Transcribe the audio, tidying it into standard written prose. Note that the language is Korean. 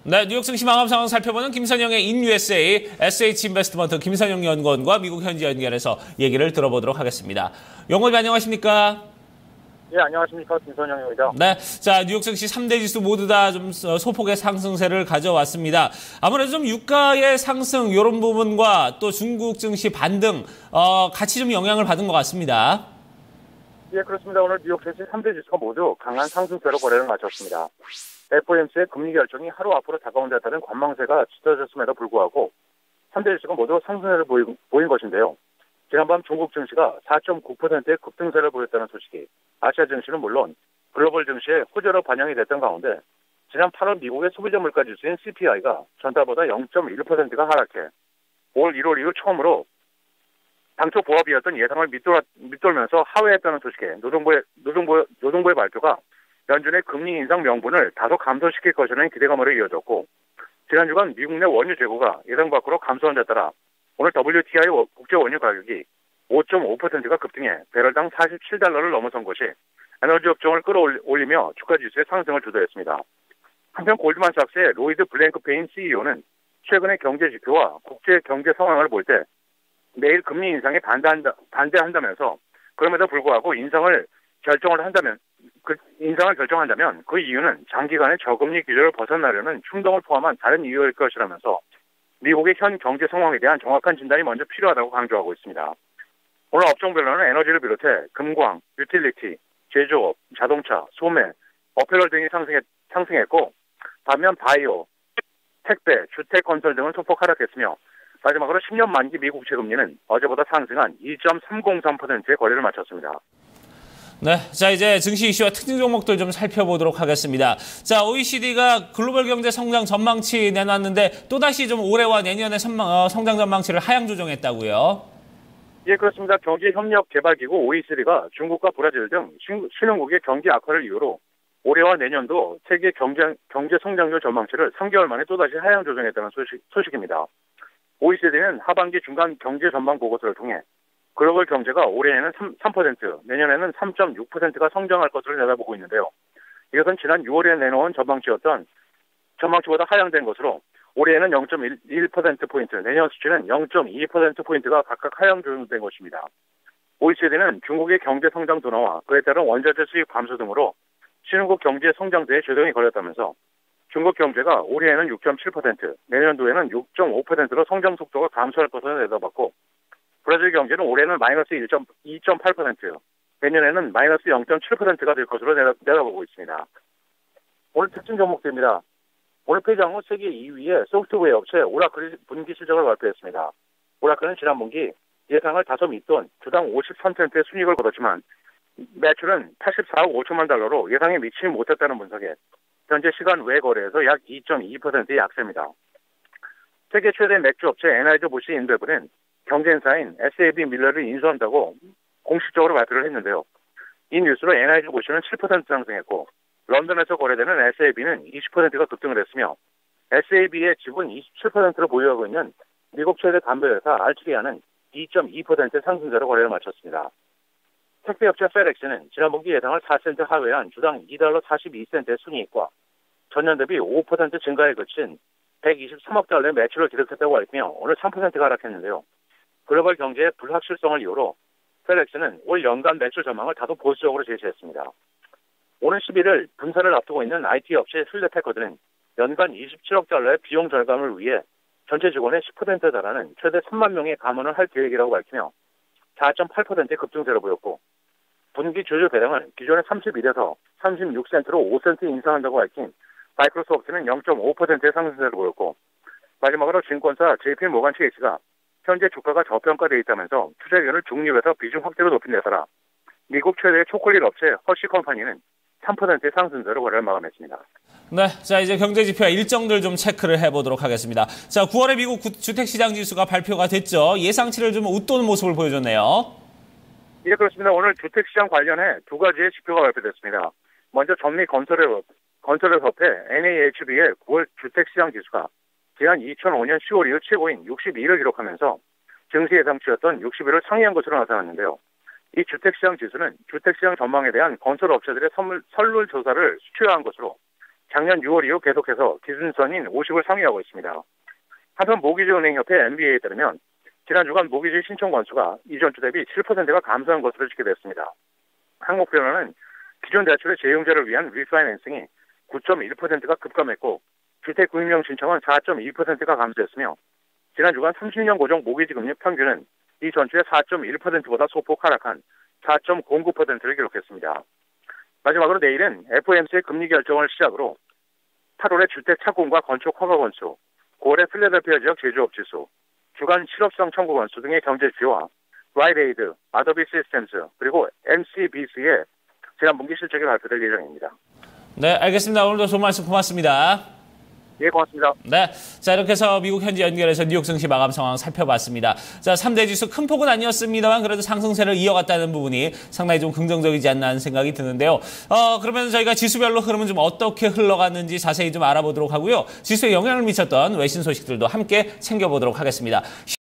네, 뉴욕 증시 마감 상황 살펴보는 김선영의 인USA SH인베스트먼트 김선영 연구원과 미국 현지 연결해서 얘기를 들어보도록 하겠습니다. 연구원님 안녕하십니까? 예, 안녕하십니까. 김선영입니다. 네, 자 뉴욕 증시 3대 지수 모두 다 좀 소폭의 상승세를 가져왔습니다. 아무래도 좀 유가의 상승 이런 부분과 또 중국 증시 반등 같이 좀 영향을 받은 것 같습니다. 예, 그렇습니다. 오늘 뉴욕 증시 3대 지수가 모두 강한 상승세로 거래를 마쳤습니다. FOMC의 금리 결정이 하루 앞으로 다가온 데 따른 관망세가 짙어졌음에도 불구하고 3대 지수가 모두 상승세를 보인 것인데요. 지난밤 중국 증시가 4.9%의 급등세를 보였다는 소식이 아시아 증시는 물론 글로벌 증시에 호재로 반영이 됐던 가운데 지난 8월 미국의 소비자 물가 지수인 CPI가 전달보다 0.1%가 하락해 올 1월 이후 처음으로 당초 보합이었던 예상을 밑돌면서 하회했다는 소식에 노동부의 발표가 연준의 금리 인상 명분을 다소 감소시킬 것이라는 기대감으로 이어졌고 지난 주간 미국 내 원유 재고가 예상 밖으로 감소한 데 따라 오늘 WTI 국제 원유 가격이 5.5%가 급등해 배럴당 47달러를 넘어선 것이 에너지 업종을 끌어올리며 주가 지수의 상승을 주도했습니다. 한편 골드만삭스의 로이드 블랭크페인 CEO는 최근의 경제 지표와 국제 경제 상황을 볼 때 내일 금리 인상에 반대한다면서 그럼에도 불구하고 인상을 결정한다면 그 이유는 장기간의 저금리 기조를 벗어나려는 충동을 포함한 다른 이유일 것이라면서 미국의 현 경제 상황에 대한 정확한 진단이 먼저 필요하다고 강조하고 있습니다. 오늘 업종별로는 에너지를 비롯해 금광, 유틸리티, 제조업, 자동차, 소매, 어페럴 등이 상승했고 반면 바이오, 택배, 주택 건설 등은 소폭 하락했으며 마지막으로 10년 만기 미국 채금리는 어제보다 상승한 2.303%의 거래를 마쳤습니다. 네, 자 이제 증시 이슈와 특징 종목들 좀 살펴보도록 하겠습니다. 자, OECD가 글로벌 경제 성장 전망치 내놨는데 또다시 좀 올해와 내년의 성장 전망치를 하향 조정했다고요? 예, 그렇습니다. 경제협력개발기구 OECD가 중국과 브라질 등 신흥국의 경기 악화를 이유로 올해와 내년도 세계 경제 성장률 전망치를 3개월 만에 또다시 하향 조정했다는 소식입니다. OECD는 하반기 중간 경제 전망 보고서를 통해 글로벌 경제가 올해에는 3%, 내년에는 3.6%가 성장할 것으로 내다보고 있는데요. 이것은 지난 6월에 내놓은 전망치보다 하향된 것으로 올해에는 0.1%포인트, 내년 수치는 0.2%포인트가 각각 하향 조정된 것입니다. OECD는 중국의 경제 성장 둔화와 그에 따른 원자재 수입 감소 등으로 신흥국 경제 성장세에 조정이 걸렸다면서 중국 경제가 올해에는 6.7%, 내년도에는 6.5%로 성장 속도가 감소할 것으로 내다봤고 브라질 경제는 올해는 마이너스 2.8%, 내년에는 마이너스 0.7%가 될 것으로 내다보고 있습니다. 오늘 특징 종목들입니다. 오늘 폐장 후 세계 2위의 소프트웨어 업체 오라클이 분기 실적을 발표했습니다. 오라클은 지난 분기 예상을 다소 밑돈 주당 53센트의 순이익을 거뒀지만 매출은 84억 5천만 달러로 예상에 미치지 못했다는 분석에 현재 시간 외 거래에서 약 2.2%의 약세입니다. 세계 최대 맥주 업체 애나이저부시 인베브는 경쟁사인 SAB 밀러를 인수한다고 공식적으로 발표를 했는데요. 이 뉴스로 애나이저부시는 7% 상승했고 런던에서 거래되는 SAB는 20%가 급등을 했으며 SAB의 지분 27%를 보유하고 있는 미국 최대 담배회사 알트리아는 2.2%의 상승세로 거래를 마쳤습니다. 택배업체 페덱스는 지난 분기 예상을 4센트 하회한 주당 2달러 42센트의 순이익과 전년 대비 5% 증가에 그친 123억 달러의 매출을 기록했다고 밝히며 오늘 3%가 하락했는데요. 글로벌 경제의 불확실성을 이유로 페덱스는 올 연간 매출 전망을 다소 보수적으로 제시했습니다. 오는 11일 분사를 앞두고 있는 IT 업체 힐렛패커드는 연간 27억 달러의 비용 절감을 위해 전체 직원의 10%에 달하는 최대 3만 명의 감원을 할 계획이라고 밝히며 4.8%의 급등세를 보였고 분기 주주 배당을 기존의 31에서 36센트로 5센트 인상한다고 밝힌 마이크로소프트는 0.5%의 상승세를 보였고 마지막으로 증권사 JP모간 체이스가 현재 주가가 저평가되어 있다면서 투자 의견을 중립에서 비중 확대로 높인 데 따라 미국 최대의 초콜릿 업체 허쉬 컴퍼니는 3%의 상승세로 거래를 마감했습니다. 네, 자 이제 경제 지표와 일정들 좀 체크를 해보도록 하겠습니다. 자, 9월에 미국 주택시장 지수가 발표가 됐죠. 예상치를 좀 웃도는 모습을 보여줬네요. 예, 그렇습니다. 오늘 주택시장 관련해 두 가지의 지표가 발표됐습니다. 먼저 건설협회 NAHB의 9월 주택시장 지수가 지난 2005년 10월 이후 최고인 62를 기록하면서 증시 예상치였던 61을 상회한 것으로 나타났는데요. 이 주택시장 지수는 주택시장 전망에 대한 건설업체들의 설문 조사를 수치화한 것으로 작년 6월 이후 계속해서 기준선인 50을 상회하고 있습니다. 한편 모기지은행협회 MBA에 따르면 지난 주간 모기지 신청 건수가 이전 주 대비 7%가 감소한 것으로 집계됐습니다. 한국변호는 기존 대출의 재용자를 위한 리파이낸싱이 9.1%가 급감했고 주택구입령 신청은 4.2%가 감소했으며 지난 주간 30년 고정 모기지 금리 평균은 이 전주의 4.1%보다 소폭 하락한 4.09%를 기록했습니다. 마지막으로 내일은 FOMC의 금리 결정을 시작으로 8월의 주택 착공과 건축 허가 건수, 9월의 필라델피아 지역 제조업 지수, 주간 실업성 청구 건수 등의 경제 지표와 라이트에이드, 아도비 시스템스, 그리고 NCBC의 지난 분기 실적이 발표될 예정입니다. 네, 알겠습니다. 오늘도 좋은 말씀 고맙습니다. 예, 고맙습니다. 네. 자, 이렇게 해서 미국 현지 연결해서 뉴욕 증시 마감 상황 살펴봤습니다. 자, 3대 지수 큰 폭은 아니었습니다만 그래도 상승세를 이어갔다는 부분이 상당히 좀 긍정적이지 않나 하는 생각이 드는데요. 그러면 저희가 지수별로 흐름은 좀 어떻게 흘러갔는지 자세히 좀 알아보도록 하고요. 지수에 영향을 미쳤던 외신 소식들도 함께 챙겨보도록 하겠습니다.